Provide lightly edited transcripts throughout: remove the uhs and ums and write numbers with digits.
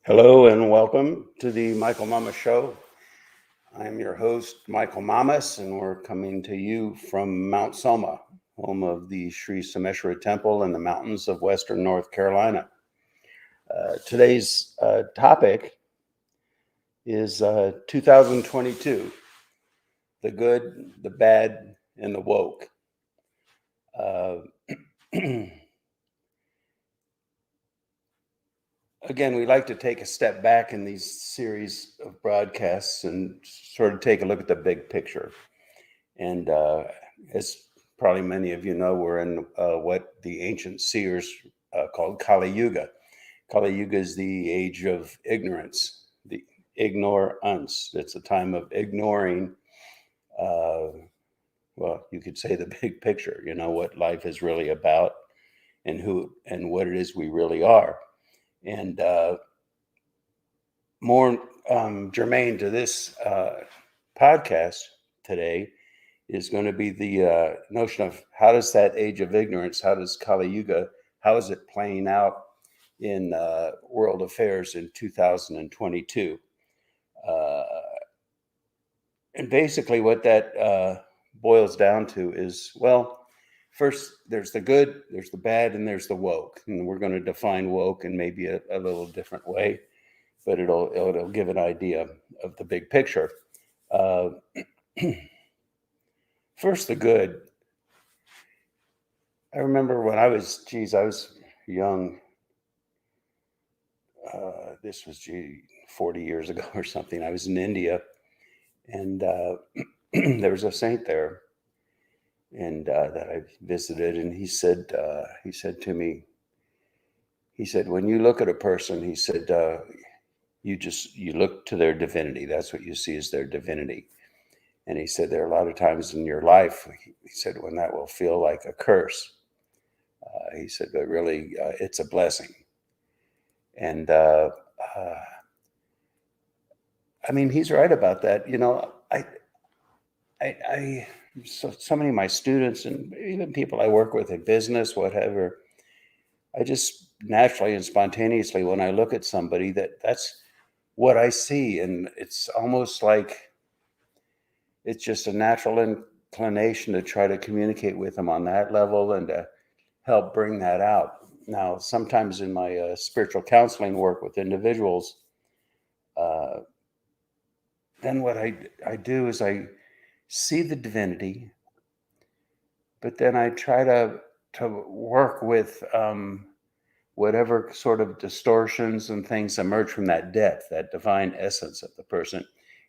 Hello and welcome to the Michael Mamas Show. I'm your host, Michael Mamas, and we're coming to you from Mount Soma, home of the Sri Someshwara Temple in the mountains of western North Carolina. Today's topic is 2022, the good, the bad, and the woke. Again, we like to take a step back in these series of broadcasts and sort of take a look at the big picture. And as probably many of you know, we're in what the ancient seers called Kali Yuga. Kali Yuga is the age of ignorance, the ignorance. It's a time of ignoring, well, you could say the big picture, what life is really about and who and what it is we really are. And more germane to this podcast today is going to be the notion of how does that age of ignorance, how does Kali Yuga, how is it playing out in world affairs in 2022? And basically what that boils down to is, well, first, there's the good, there's the bad, and there's the woke. And we're going to define woke in maybe a little different way, but it'll give an idea of the big picture. First, the good. I remember when I was young. This was 40 years ago or something. I was in India, and there was a saint there, and that I visited, and he said to me, he said, when you look at a person, he said, you look to their divinity. That's what you see is their divinity. And he said, there are a lot of times in your life, he said, when that will feel like a curse. He said, but really, it's a blessing. And I mean, he's right about that. So many of my students and even people I work with in business, whatever, I just naturally and spontaneously, when I look at somebody, that's what I see. And it's almost like it's just a natural inclination to try to communicate with them on that level and to help bring that out. Now, sometimes in my spiritual counseling work with individuals, then what I do is I see the divinity, but then I try to work with whatever sort of distortions and things emerge from that depth, that divine essence of the person,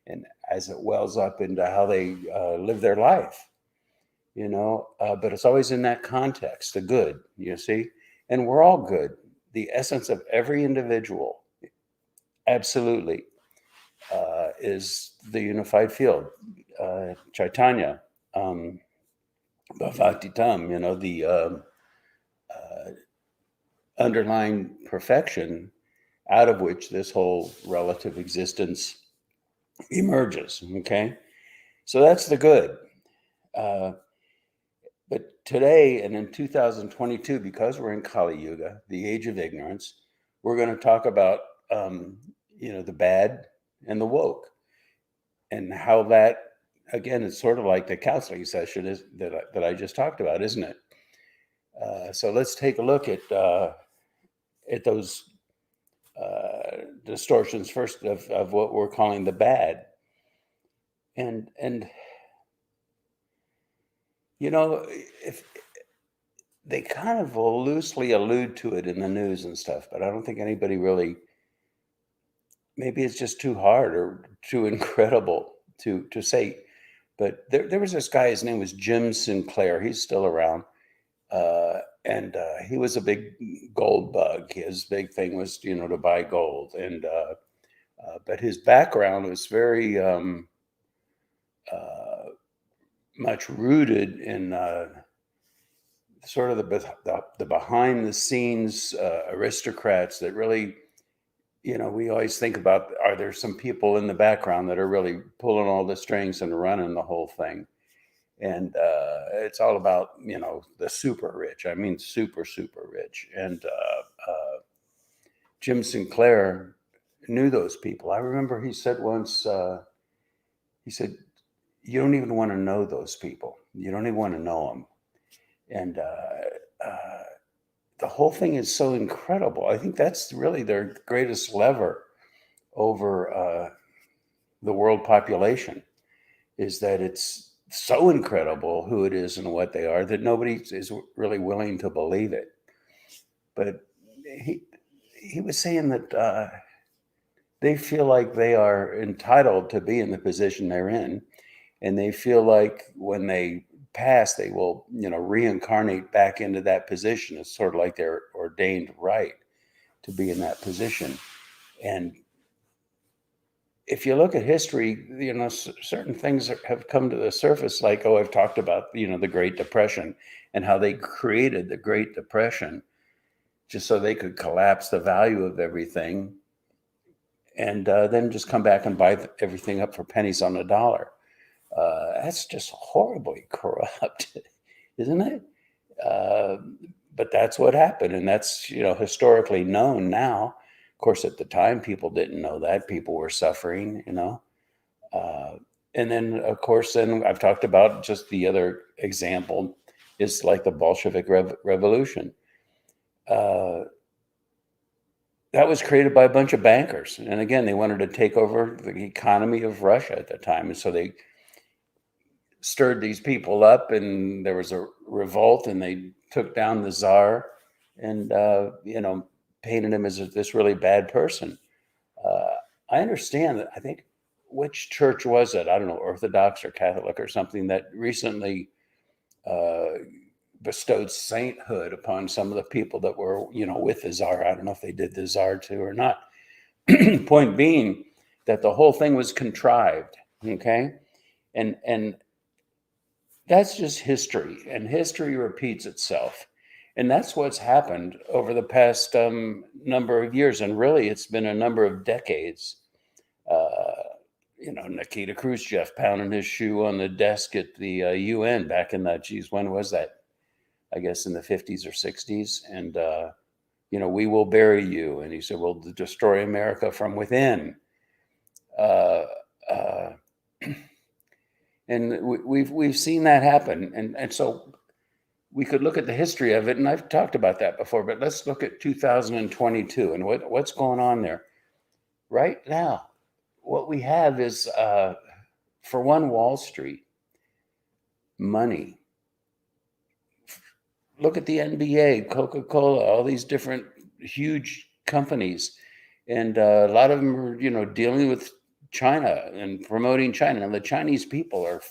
and as it wells up into how they live their life, but it's always in that context, the good, you see, and we're all good. The essence of every individual, absolutely, is the unified field, Chaitanya, Bhavatitam, the underlying perfection out of which this whole relative existence emerges. Okay, so that's the good. But today and in 2022, because we're in Kali Yuga, the age of ignorance, we're going to talk about the bad and the woke, and how that, again, it's sort of like the counseling session that I just talked about, isn't it? So let's take a look at those distortions first of what we're calling the bad, and if they kind of will loosely allude to it in the news and stuff, but I don't think anybody really. Maybe it's just too hard or too incredible to say. But there was this guy, his name was Jim Sinclair. He's still around. And he was a big gold bug. His big thing was, to buy gold. And but his background was very much rooted in sort of the behind the scenes aristocrats that really, we always think about, are there some people in the background that are really pulling all the strings and running the whole thing? And it's all about, the super rich. I mean, super, super rich. And Jim Sinclair knew those people. I remember he said once, he said, "You don't even want to know those people. You don't even want to know them." And the whole thing is so incredible. I think that's really their greatest lever over the world population, is that it's so incredible who it is and what they are that nobody is really willing to believe it. But he he was saying that they feel like they are entitled to be in the position they're in, and they feel like when they pass, they will, reincarnate back into that position. It's sort of like they're ordained right to be in that position. And if you look at history, certain things have come to the surface, like, oh, I've talked about, the Great Depression and how they created the Great Depression just so they could collapse the value of everything and then just come back and buy everything up for pennies on the dollar. That's just horribly corrupt, isn't it? Uh, but that's what happened, and that's historically known now. Of course, at the time, people didn't know that. People were suffering. Uh, and then, of course, then I've talked about just the other example is like the Bolshevik Revolution. Uh, that was created by a bunch of bankers, and again, they wanted to take over the economy of Russia at the time, and so they stirred these people up, and there was a revolt, and they took down the czar, and painted him as this really bad person. uh, I understand that. I think, which church was it? I don't know, Orthodox or Catholic or something, that recently uh, bestowed sainthood upon some of the people that were with the czar. I don't know if they did the czar too or not. Point being that the whole thing was contrived. Okay. And that's just history, and history repeats itself. And that's what's happened over the past number of years. And really, it's been a number of decades. Uh, Nikita Khrushchev pounding his shoe on the desk at the UN back in the, geez, when was that? I guess in the 50s or 60s. And, we will bury you. And he said, we'll destroy America from within. Uh, uh, and we've seen that happen. And so we could look at the history of it, and I've talked about that before, but let's look at 2022 and what's going on there right now. What we have is, for one, Wall Street, money. Look at the NBA, Coca-Cola, all these different huge companies, and a lot of them are, dealing with China and promoting China. And the Chinese people are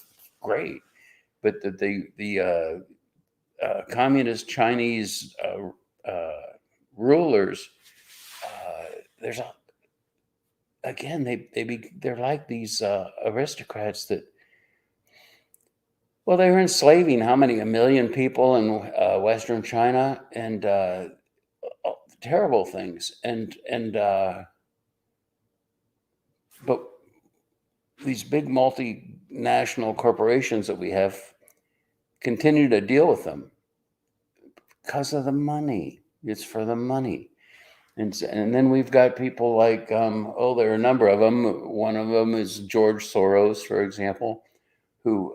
great, but the communist Chinese rulers, there's a again they're like these aristocrats that, well, they were enslaving how many, a million people in Western China, and terrible things. And but these big multinational corporations that we have continue to deal with them because of the money. It's for the money. And then we've got people like, there are a number of them. One of them is George Soros, for example, who,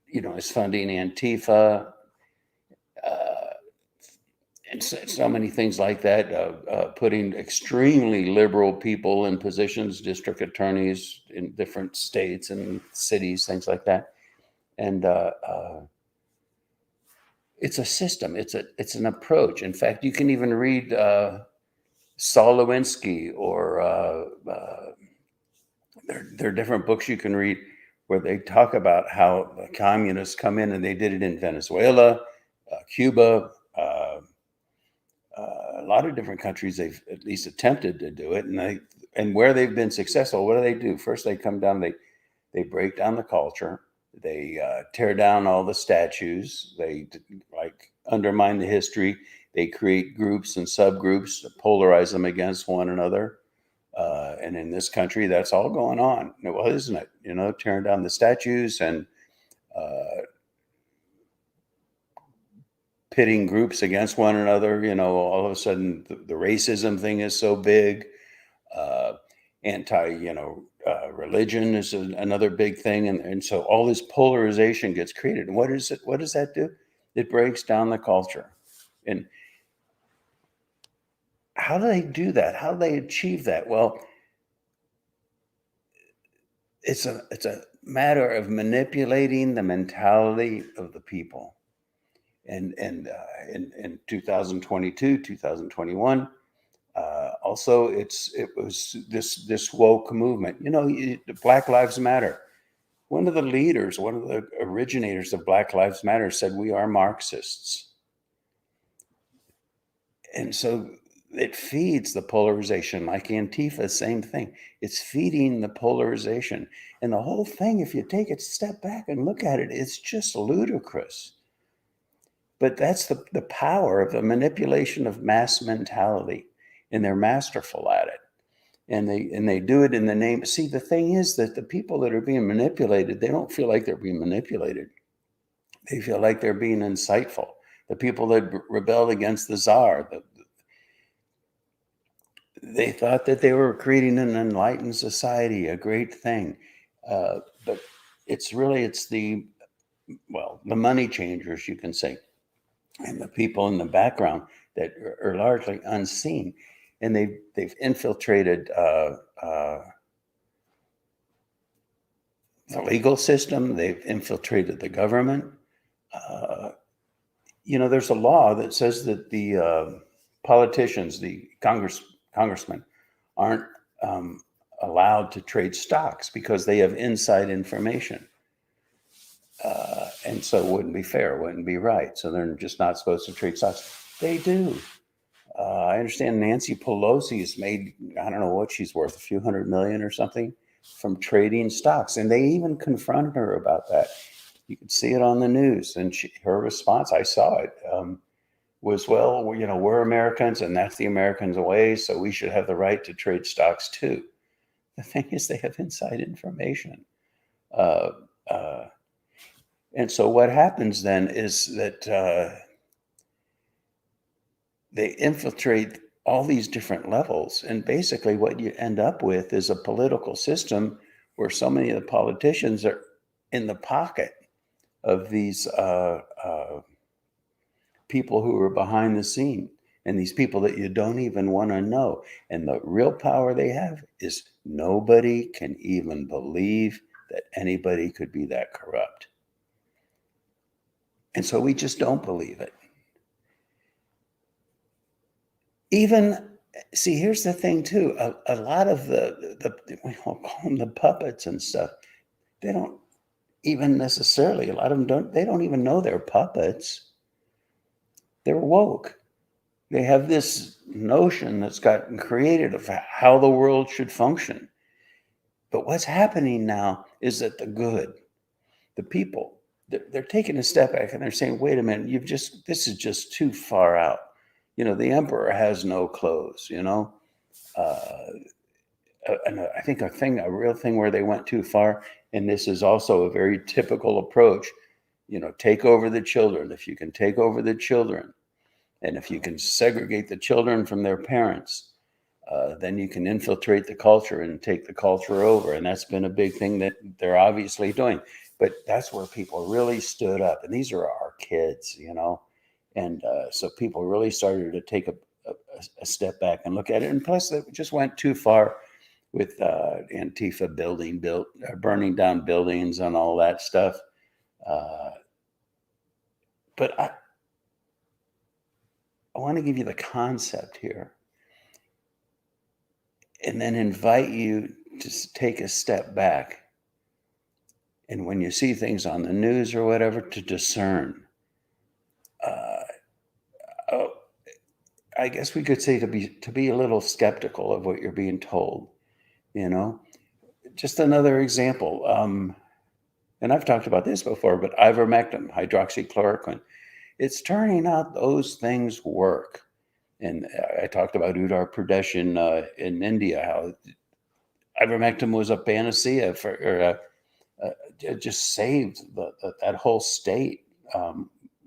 is funding Antifa, uh, and so many things like that, putting extremely liberal people in positions, district attorneys in different states and cities, things like that. And it's a system. It's an approach. In fact, you can even read Saul Lewinsky, or there are different books you can read where they talk about how the communists come in, and they did it in Venezuela, Cuba, a lot of different countries. They've at least attempted to do it, and where they've been successful, what do? First, they come down, they break down the culture, they tear down all the statues, they like undermine the history, they create groups and subgroups, polarize them against one another. And in this country, that's all going on. Well, isn't it? Tearing down the statues and pitting groups against one another. All of a sudden, the racism thing is so big. Uh, religion is another big thing, and so all this polarization gets created. And what is it? What does that do? It breaks down the culture. And how do they do that? How do they achieve that? Well, it's a matter of manipulating the mentality of the people. In 2022, 2021, also it was this woke movement. The Black Lives Matter. One of the leaders, one of the originators of Black Lives Matter said, "We are Marxists." And so it feeds the polarization, like Antifa, same thing. It's feeding the polarization. And the whole thing, if you take a step back and look at it, it's just ludicrous. But that's the power of the manipulation of mass mentality. And they're masterful at it. And they do it in the name. See, the thing is that the people that are being manipulated, they don't feel like they're being manipulated. They feel like they're being insightful. The people that rebelled against the czar, they thought that they were creating an enlightened society, a great thing. But it's the money changers, you can say, and the people in the background that are largely unseen. And they've infiltrated the legal system. They've infiltrated the government. Uh, there's a law that says that the politicians, the congressmen, aren't allowed to trade stocks because they have inside information. And so it wouldn't be fair, it wouldn't be right. So they're just not supposed to trade stocks. They do. I understand Nancy Pelosi has made, I don't know what she's worth, a few $100 million or something from trading stocks. And they even confronted her about that. You could see it on the news. And her response, I saw it, was, well, we're Americans and that's the Americans' way. So we should have the right to trade stocks too. The thing is, they have inside information. Uh, uh, and so what happens then is that they infiltrate all these different levels. And basically, what you end up with is a political system where so many of the politicians are in the pocket of these people who are behind the scene, and these people that you don't even want to know. And the real power they have is nobody can even believe that anybody could be that corrupt. And so we just don't believe it. Even, see, here's the thing too. A lot of the we call them the puppets and stuff. They don't even necessarily. A lot of them don't. They don't even know they're puppets. They're woke. They have this notion that's gotten created of how the world should function. But what's happening now is that the people, they're taking a step back and they're saying, wait a minute, this is just too far out. The emperor has no clothes, Uh, and I think a real thing where they went too far, and this is also a very typical approach, take over the children. If you can take over the children, and if you can segregate the children from their parents, then you can infiltrate the culture and take the culture over. And that's been a big thing that they're obviously doing. But that's where people really stood up. And these are our kids, And so people really started to take a step back and look at it. And plus, they just went too far with Antifa burning down buildings and all that stuff. But I want to give you the concept here and then invite you to take a step back. And when you see things on the news or whatever, to discern. Oh, I guess we could say to be a little skeptical of what you're being told. You know, just another example. And I've talked about this before, but ivermectin, hydroxychloroquine, it's turning out those things work. And I talked about Udar Production in India, how ivermectin was a panacea it just saved that whole state,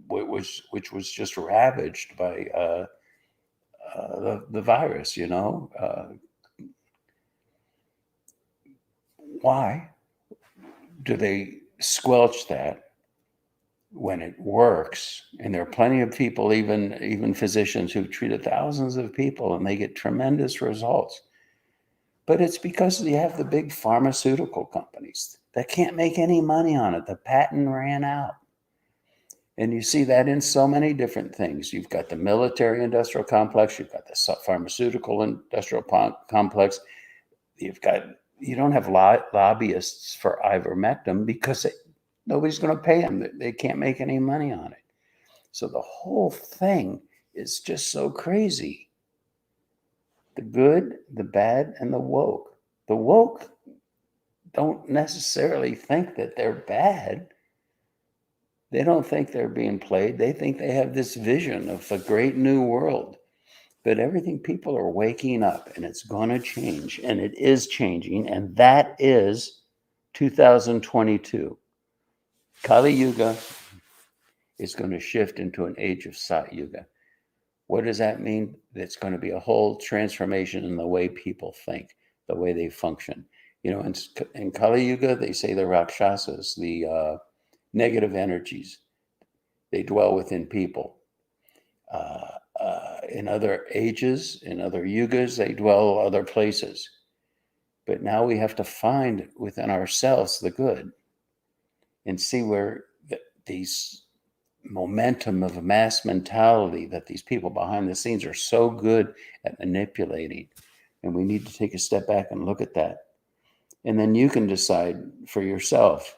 which was just ravaged by the virus. why do they squelch that when it works? And there are plenty of people, even physicians, who've treated thousands of people and they get tremendous results. But it's because you have the big pharmaceutical companies that can't make any money on it. The patent ran out. And you see that in so many different things. You've got the military industrial complex, you've got the pharmaceutical industrial complex, you don't have lobbyists for ivermectin because nobody's going to pay them. They can't make any money on it. So the whole thing is just so crazy. The good, the bad, and the woke. The woke don't necessarily think that they're bad. They don't think they're being played. They think they have this vision of a great new world. But everything, people are waking up, and it's going to change, and it is changing, and that is 2022. Kali Yuga is going to shift into an age of Sat Yuga. What does that mean? It's going to be a whole transformation in the way people think, the way they function. In Kali Yuga, they say the Rakshasas, the negative energies, they dwell within people. In other ages, in other yugas, they dwell other places. But now we have to find within ourselves the good and see where these momentum of mass mentality that these people behind the scenes are so good at manipulating. And we need to take a step back and look at that. And then you can decide for yourself,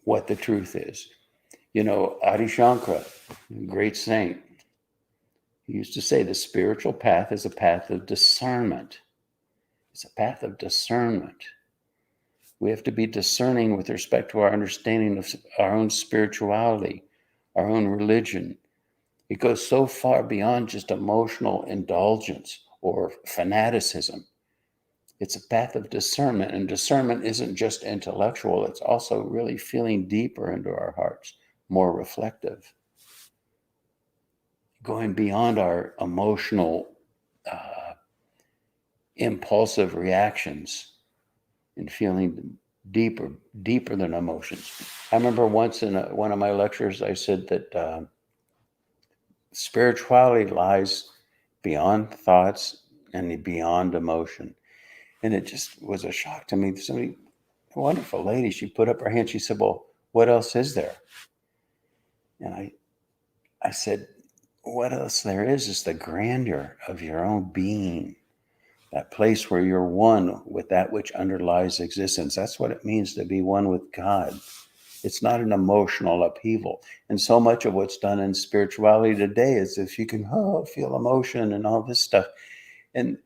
what the truth is. Adi Shankara, great saint, he used to say the spiritual path is a path of discernment. It's a path of discernment. We have to be discerning with respect to our understanding of our own spirituality, our own religion. It goes so far beyond just emotional indulgence or fanaticism. It's a path of discernment, and discernment isn't just intellectual. It's also really feeling deeper into our hearts, more reflective, going beyond our emotional, impulsive reactions and feeling deeper than emotions. I remember once in one of my lectures, I said that spirituality lies beyond thoughts and beyond emotion. And it just was a shock to me. Somebody, a wonderful lady, she put up her hand. She said, well, what else is there? And I said, what else there is the grandeur of your own being, that place where you're one with that which underlies existence. That's what it means to be one with God. It's not an emotional upheaval. And so much of what's done in spirituality today is if you can feel emotion and all this stuff. And,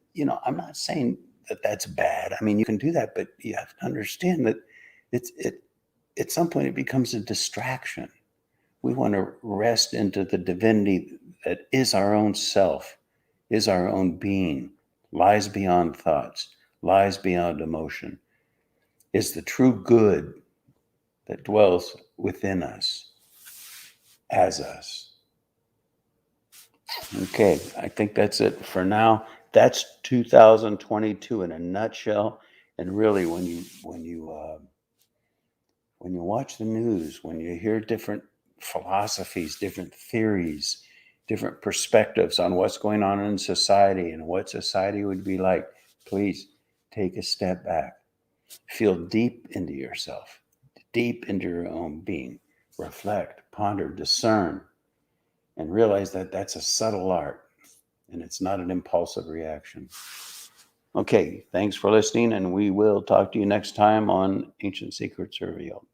I'm not saying that that's bad. I mean, you can do that, but you have to understand that at some point it becomes a distraction. We want to rest into the divinity that is our own self, is our own being, lies beyond thoughts, lies beyond emotion, is the true good that dwells within us, as us. Okay, I think that's it for now. That's 2022 in a nutshell. And really, when you watch the news, when you hear different philosophies, different theories, different perspectives on what's going on in society and what society would be like, please take a step back. Feel deep into yourself, deep into your own being. Reflect, ponder, discern, and realize that that's a subtle art and it's not an impulsive reaction. Okay, thanks for listening, and we will talk to you next time on Ancient Secrets Revealed.